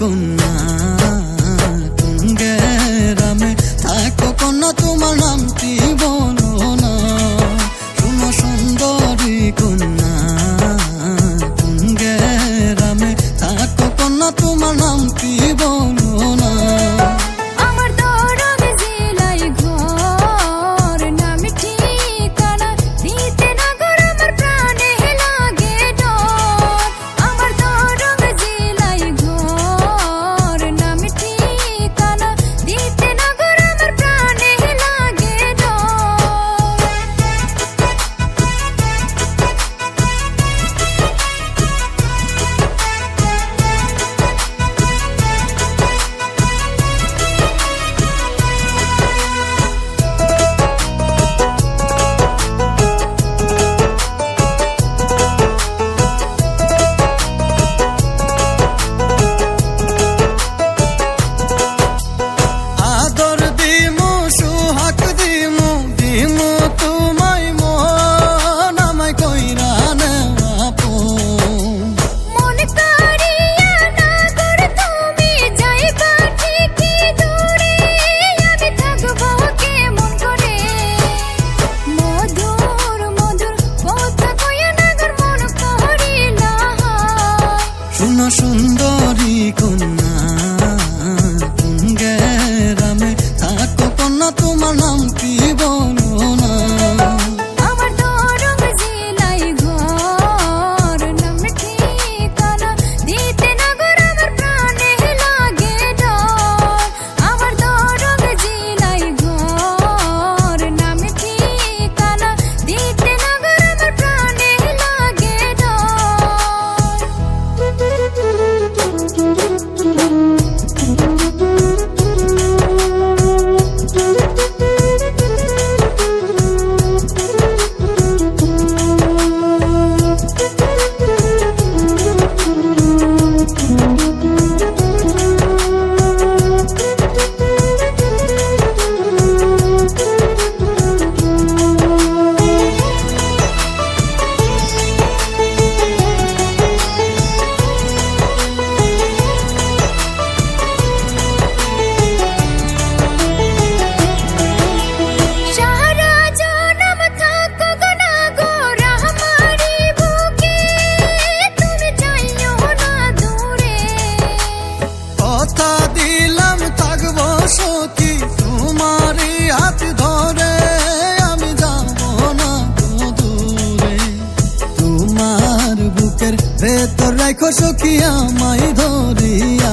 কন্যা কোন গ্রামে থাকো কন্যা তোমার নামটি বলো না শুনো সুন্দরী কন্যা কোন গ্রামে থাকো কন্যা তোমার নামটি বলো না শুনো সুন্দরী কন্যা কোন গ্রামে থাকো কন্যা তোমার নাম কি বলো না সখী তোমারই হাত ধরে আমি যাব না দূরে তোমার বুকের ভেতর রাখো সখী আমায় ধরিয়া